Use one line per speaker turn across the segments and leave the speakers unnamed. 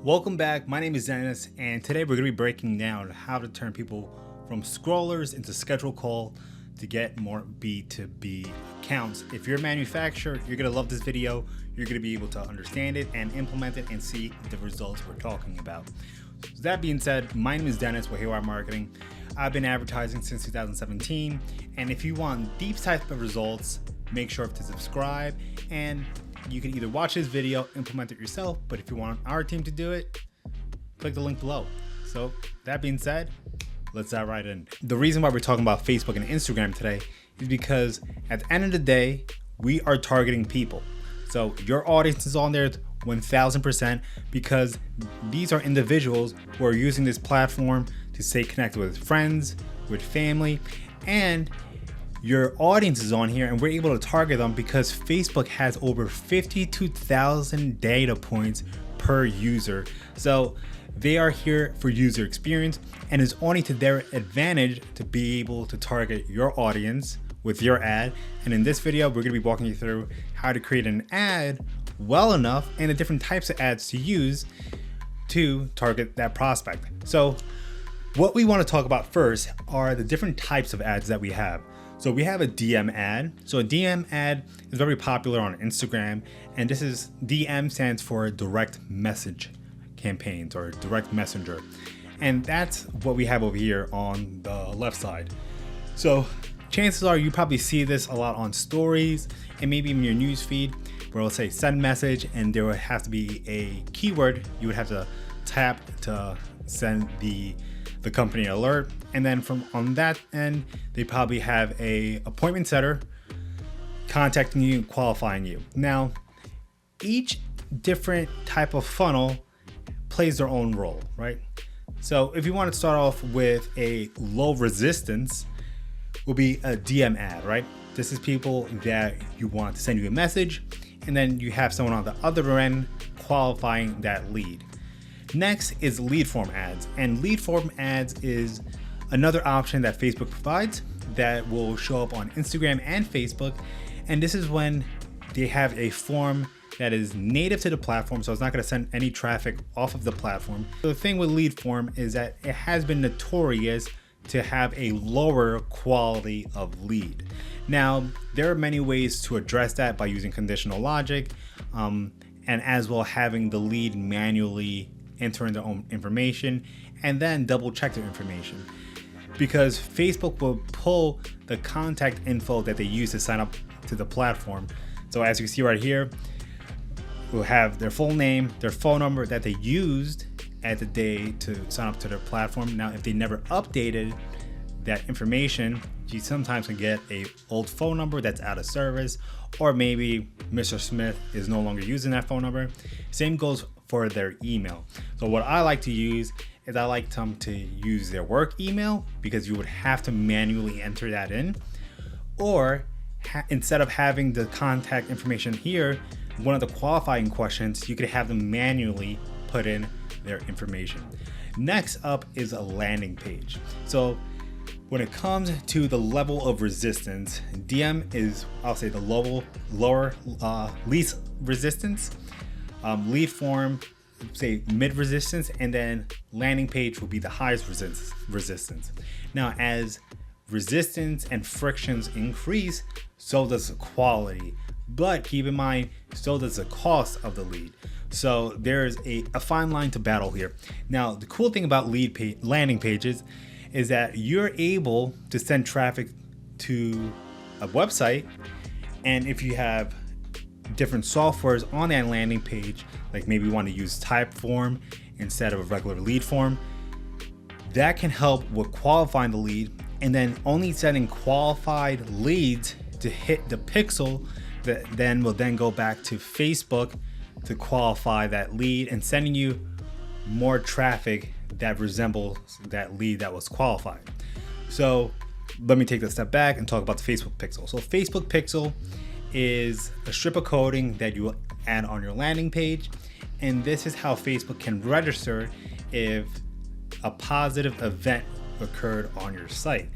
Welcome back. My name is Dennis, and today we're going to be breaking down how to turn people from scrollers into scheduled call to get more B2B accounts. If you're a manufacturer, you're going to love this video. You're going to be able to understand it and implement it and see the results we're talking about. So that being said, my name is Dennis with Haywire Marketing. I've been advertising since 2017, and if you want these type of results, make sure to subscribe, and you can either watch this video, implement it yourself, but if you want our team to do it, click the link below. So that being said, let's dive right in. The reason why we're talking about Facebook and Instagram today is because at the end of the day, we are targeting people. So your audience is on there 1000% because these are individuals who are using this platform to stay connected with friends, with family, and your audience is on here, and we're able to target them because Facebook has over 52,000 data points per user. So they are here for user experience, and it's only to their advantage to be able to target your audience with your ad. And in this video, we're gonna be walking you through how to create an ad well enough and the different types of ads to use to target that prospect. So what we want to talk about first are the different types of ads that we have. So we have a DM ad. So a DM ad is very popular on Instagram, and this is DM stands for direct message campaigns or direct messenger. And that's what we have over here on the left side. So chances are you probably see this a lot on stories and maybe in your news feed where it'll say send message, and there would have to be a keyword you would have to tap to send the company alert, and then from on that end they probably have a appointment setter contacting you, qualifying you. Now each different type of funnel plays their own role, right? So if you want to start off with a low resistance, will be a DM ad, right? This is people that you want to send you a message, and then you have someone on the other end qualifying that lead. Next is lead form ads, and lead form ads is another option that Facebook provides that will show up on Instagram and Facebook. And this is when they have a form that is native to the platform, so it's not going to send any traffic off of the platform. So the thing with lead form is that it has been notorious to have a lower quality of lead. Now, there are many ways to address that by using conditional logic, and as well having the lead manually enter in their own information and then double check their information, because Facebook will pull the contact info that they use to sign up to the platform. So as you can see right here, we'll have their full name, their phone number that they used at the day to sign up to their platform. Now, if they never updated that information, you sometimes can get a old phone number that's out of service, or maybe Mr. Smith is no longer using that phone number. Same goes for their email. So what I like to use is I like them to use their work email, because you would have to manually enter that in, or instead of having the contact information here, one of the qualifying questions, you could have them manually put in their information. Next up is a landing page. So when it comes to the level of resistance, DM is, I'll say, the lower least resistance. Lead form, say mid resistance, and then landing page will be the highest resistance. Now, as resistance and frictions increase, so does the quality. But keep in mind, so does the cost of the lead. So there's a fine line to battle here. Now, the cool thing about landing pages is that you're able to send traffic to a website, and if you have different softwares on that landing page, like maybe you want to use Typeform instead of a regular lead form, that can help with qualifying the lead, and then only sending qualified leads to hit the pixel that then will then go back to Facebook to qualify that lead and sending you more traffic that resembles that lead that was qualified. So let me take a step back and talk about the Facebook pixel. So Facebook pixel is a strip of coding that you will add on your landing page, and this is how Facebook can register if a positive event occurred on your site.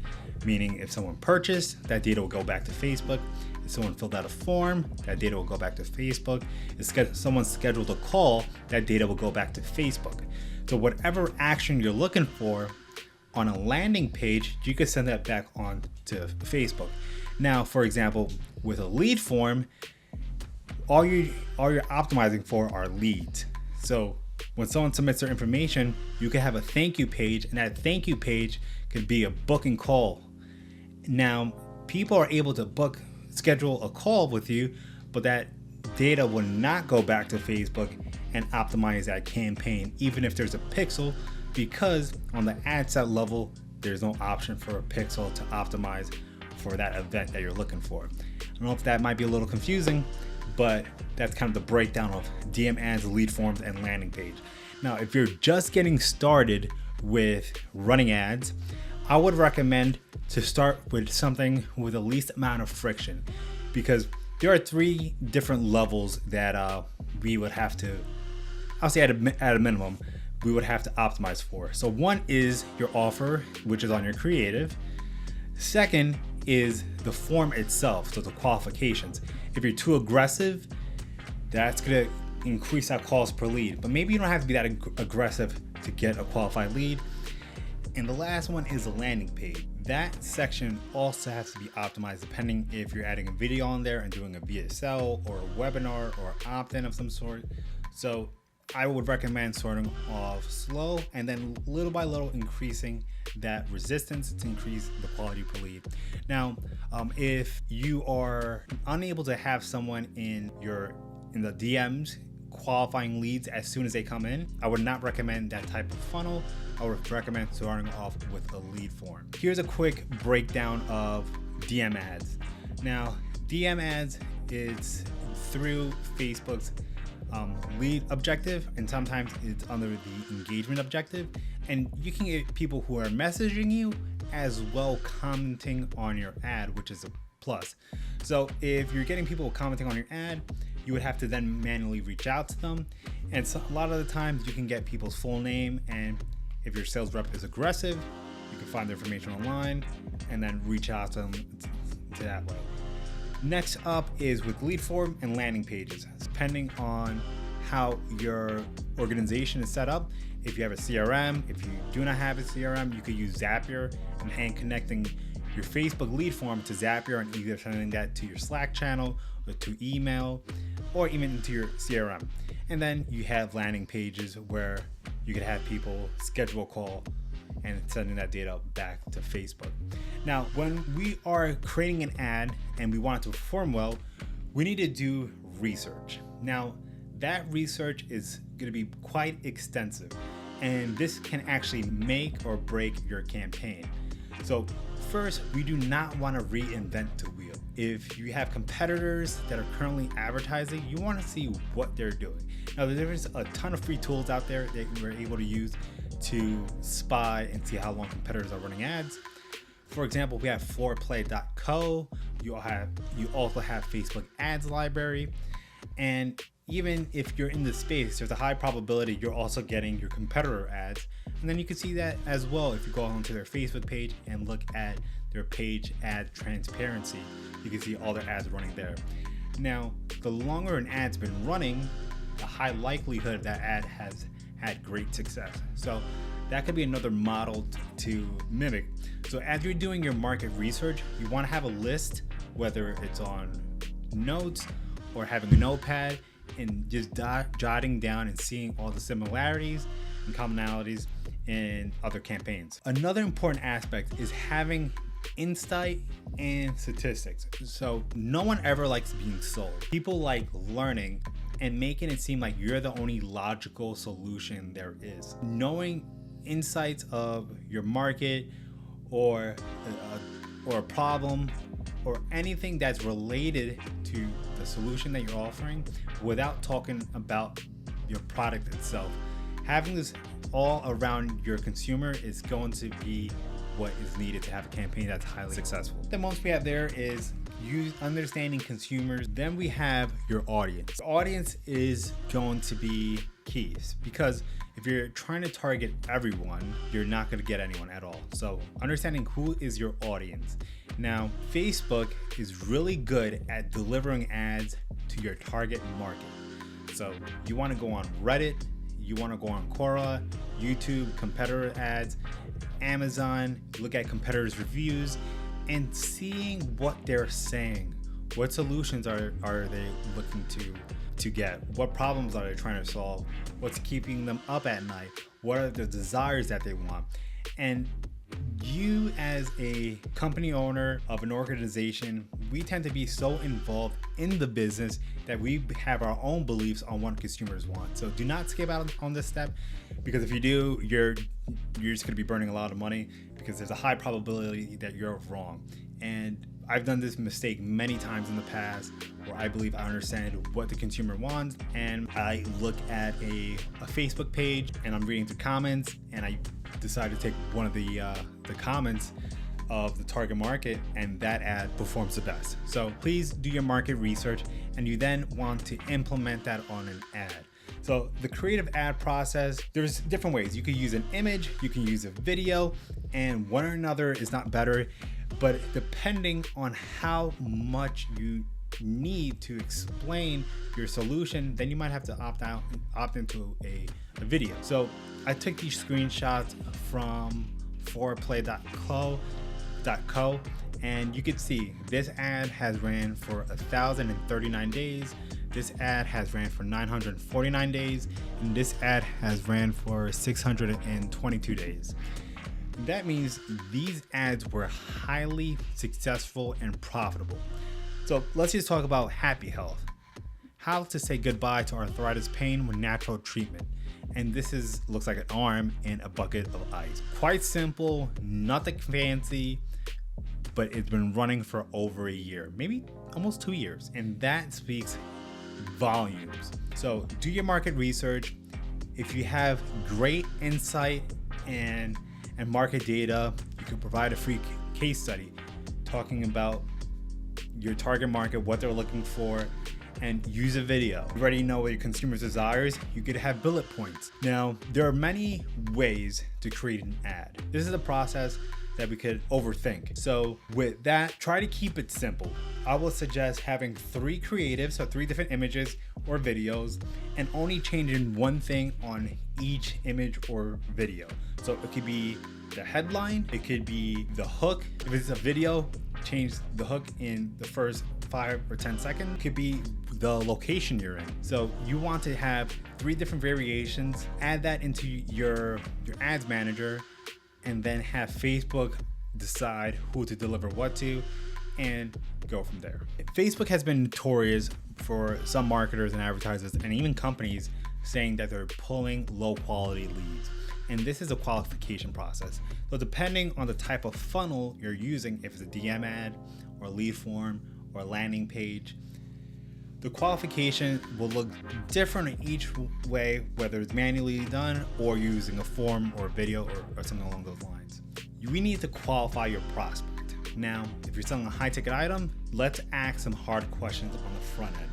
Meaning if someone purchased, that data will go back to Facebook. if someone filled out a form, that data will go back to Facebook. If someone scheduled a call, that data will go back to Facebook. So whatever action you're looking for on a landing page, you can send that back on to Facebook. Now, for example, with a lead form, all you're optimizing for are leads. So when someone submits their information, you can have a thank you page, and that thank you page could be a booking call. Now, people are able to schedule a call with you, but that data will not go back to Facebook and optimize that campaign, even if there's a pixel, because on the ad set level, there's no option for a pixel to optimize for that event that you're looking for. I don't know if that might be a little confusing, but that's kind of the breakdown of DM ads, lead forms, and landing page. Now, if you're just getting started with running ads, I would recommend to start with something with the least amount of friction, because there are 3 different levels that we would have to, I'll say at a minimum, we would have to optimize for. So one is your offer, which is on your creative. Second is the form itself, so the qualifications. If you're too aggressive, that's gonna increase our calls per lead, but maybe you don't have to be that aggressive to get a qualified lead. And the last one is the landing page. That section also has to be optimized depending if you're adding a video on there and doing a VSL or a webinar or opt-in of some sort. So I would recommend starting off slow and then little by little increasing that resistance to increase the quality per lead. Now, if you are unable to have someone in the DMs qualifying leads as soon as they come in, I would not recommend that type of funnel. I would recommend starting off with a lead form. Here's a quick breakdown of DM ads. Now, DM ads is through Facebook's lead objective, and sometimes it's under the engagement objective, and you can get people who are messaging you as well commenting on your ad, which is a plus. So if you're getting people commenting on your ad, you would have to then manually reach out to them, and so a lot of the times you can get people's full name, and if your sales rep is aggressive, you can find their information online and then reach out to them to that way. Next up is with lead form and landing pages. Depending on how your organization is set up, if you have a CRM, if you do not have a CRM, you could use Zapier and hand connecting your Facebook lead form to Zapier and either sending that to your Slack channel or to email or even into your CRM. And then you have landing pages where you could have people schedule a call and sending that data back to Facebook. Now, when we are creating an ad and we want it to perform well, we need to do research. Now, that research is going to be quite extensive, and this can actually make or break your campaign. So first, we do not want to reinvent the wheel. If you have competitors that are currently advertising, you want to see what they're doing. Now, there's a ton of free tools out there that we're able to use to spy and see how long competitors are running ads. For example, we have floorplay.co. You also have Facebook ads library. And even if you're in the space, there's a high probability you're also getting your competitor ads. And then you can see that as well if you go onto their Facebook page and look at their page ad transparency. You can see all their ads running there. Now, the longer an ad's been running, the high likelihood that ad has had great success. So that could be another model to mimic. So as you're doing your market research, you want to have a list, whether it's on notes or having a notepad, and just jotting down and seeing all the similarities and commonalities in other campaigns. Another important aspect is having insight and statistics. So no one ever likes being sold. People like learning and making it seem like you're the only logical solution there is. Knowing insights of your market or a problem or anything that's related to the solution that you're offering without talking about your product itself. Having this all around your consumer is going to be what is needed to have a campaign that's highly successful. The most we have there is understanding consumers. Then we have your audience. The audience is going to be keys, because if you're trying to target everyone, you're not going to get anyone at all. So understanding who is your audience. Now, Facebook is really good at delivering ads to your target market. So you want to go on Reddit, you want to go on Quora, YouTube, competitor ads, Amazon, look at competitors' reviews, and seeing what they're saying. What solutions are they looking to get? What problems are they trying to solve? What's keeping them up at night? What are the desires that they want? And you, as a company owner of an organization, we tend to be so involved in the business that we have our own beliefs on what consumers want. So do not skip out on this step, because if you do, you're just going to be burning a lot of money, because there's a high probability that you're wrong. And I've done this mistake many times in the past, where I believe I understand what the consumer wants, and I look at a Facebook page and I'm reading the comments, and I decide to take one of the comments of the target market, and that ad performs the best. So please do your market research, and you then want to implement that on an ad. So the creative ad process, there's different ways. You could use an image, you can use a video, and one or another is not better. But depending on how much you need to explain your solution, then you might have to opt into a video. So I took these screenshots from foreplay.co, and you can see this ad has ran for 1,039 days. This ad has ran for 949 days, and this ad has ran for 622 days. That means these ads were highly successful and profitable. So let's just talk about Happy Health. How to say goodbye to arthritis pain with natural treatment. And this looks like an arm in a bucket of ice. Quite simple, nothing fancy, but it's been running for over a year, maybe almost 2 years. And that speaks volumes. So do your market research. If you have great insight and market data, you can provide a free case study talking about your target market, what they're looking for, and use a video. You already know what your consumers' desires. You could have bullet points. Now, there are many ways to create an ad. This is a process that we could overthink. So with that, try to keep it simple. I will suggest having 3 creatives, so 3 different images or videos, and only changing one thing on each image or video. So it could be the headline, it could be the hook. If it's a video, change the hook in the first 5 or 10 seconds. It could be the location you're in. So you want to have 3 different variations, add that into your ads manager, and then have Facebook decide who to deliver what to, and go from there. Facebook has been notorious for some marketers and advertisers and even companies saying that they're pulling low quality leads. And this is a qualification process. So depending on the type of funnel you're using, if it's a DM ad or lead form or landing page, the qualification will look different in each way, whether it's manually done or using a form or a video or something along those lines. We need to qualify your prospect. Now, if you're selling a high ticket item, let's ask some hard questions on the front end.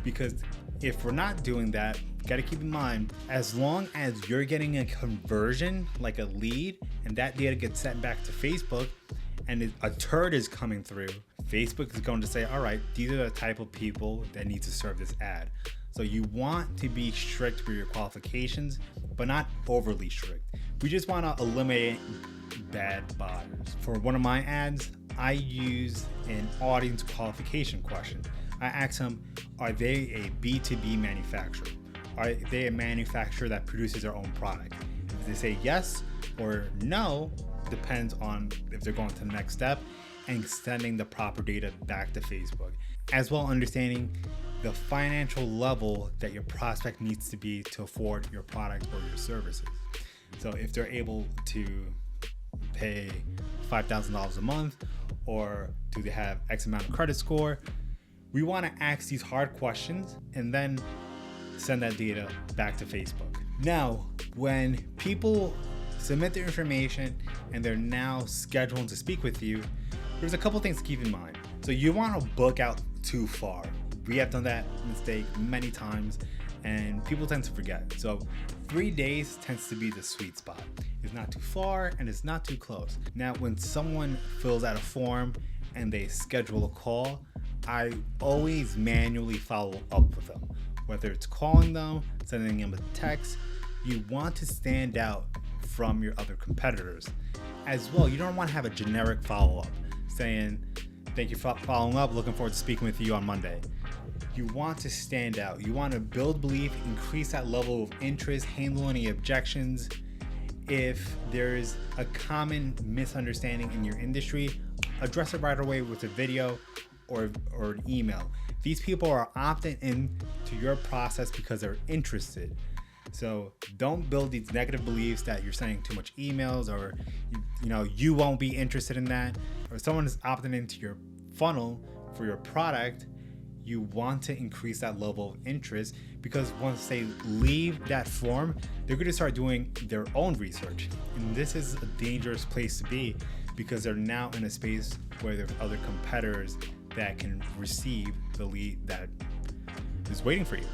Because if we're not doing that, you gotta keep in mind, as long as you're getting a conversion, like a lead, and that data gets sent back to Facebook, and a turd is coming through, Facebook is going to say, all right, these are the type of people that need to serve this ad. So you want to be strict with your qualifications, but not overly strict. We just want to eliminate bad buyers. For one of my ads, I use an audience qualification question. I ask them, are they a B2B manufacturer? Are they a manufacturer that produces their own product? If they say yes or no, depends on if they're going to the next step, and sending the proper data back to Facebook, as well understanding the financial level that your prospect needs to be to afford your product or your services. So if they're able to pay $5,000 a month, or do they have X amount of credit score, we want to ask these hard questions and then send that data back to Facebook. Now, when people submit their information and they're now scheduled to speak with you, there's a couple things to keep in mind. So you want to book out too far. We have done that mistake many times and people tend to forget. So 3 days tends to be the sweet spot. It's not too far and it's not too close. Now, when someone fills out a form and they schedule a call, I always manually follow up with them. Whether it's calling them, sending them a text, you want to stand out from your other competitors. As well, you don't want to have a generic follow-up saying, thank you for following up, looking forward to speaking with you on Monday. You want to stand out. You want to build belief, increase that level of interest, handle any objections. If there's a common misunderstanding in your industry, address it right away with a video or an email. These people are opting in to your process because they're interested. So don't build these negative beliefs that you're sending too much emails, or you won't be interested in that, or someone is opting into your funnel for your product. You want to increase that level of interest, because once they leave that form, they're going to start doing their own research. And this is a dangerous place to be, because they're now in a space where there's other competitors that can receive the lead that is waiting for you.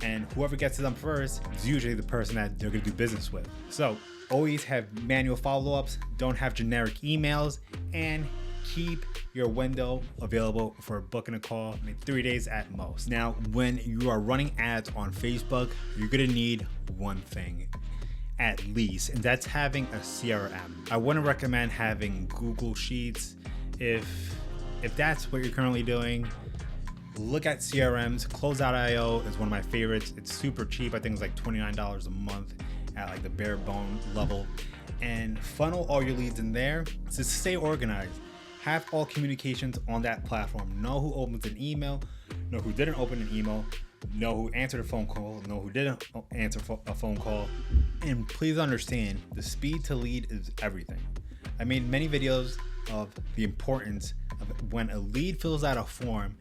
And whoever gets to them first is usually the person that they're going to do business with. So always have manual follow-ups, don't have generic emails, and keep your window available for booking a call, 3 days at most. Now, when you are running ads on Facebook, you're going to need one thing at least, and that's having a CRM. I wouldn't recommend having Google Sheets. If that's what you're currently doing, look at CRMs. Close.io is one of my favorites. It's super cheap. I think it's like $29 a month at like the bare bone level. And funnel all your leads in there. So stay organized. Have all communications on that platform. Know who opens an email, know who didn't open an email, know who answered a phone call, know who didn't answer a phone call. And please understand, the speed to lead is everything. I made many videos of the importance of when a lead fills out a form,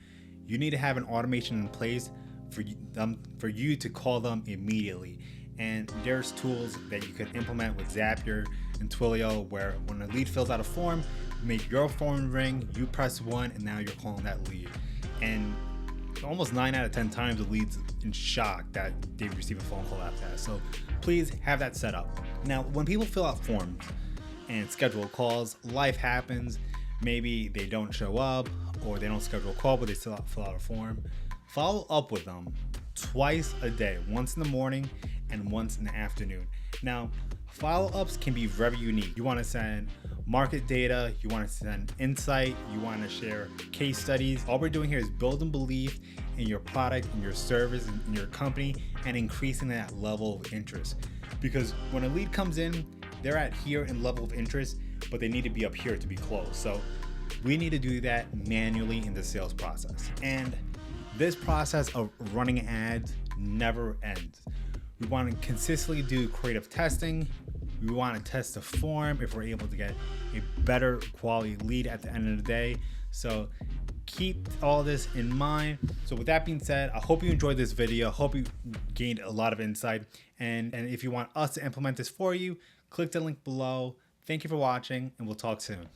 you need to have an automation in place for you to call them immediately. And there's tools that you can implement with Zapier and Twilio, where when a lead fills out a form, make your phone ring, you press 1, and now you're calling that lead. And almost 9 out of 10 times the lead's in shock that they receive a phone call after that. So please have that set up. Now, when people fill out forms and schedule calls, life happens. Maybe they don't show up, or they don't schedule a call, but they still fill out a form. Follow up with them twice a day, once in the morning and once in the afternoon. Now, follow-ups can be very unique. You want to send market data, you want to send insight, you want to share case studies. All we're doing here is building belief in your product, in your service, in your company, and increasing that level of interest. Because when a lead comes in, they're at here in level of interest, but they need to be up here to be closed. So we need to do that manually in the sales process. And this process of running ads never ends. We want to consistently do creative testing. We want to test the form if we're able to get a better quality lead at the end of the day. So keep all this in mind. So with that being said, I hope you enjoyed this video. I hope you gained a lot of insight. And if you want us to implement this for you, click the link below. Thank you for watching, and we'll talk soon.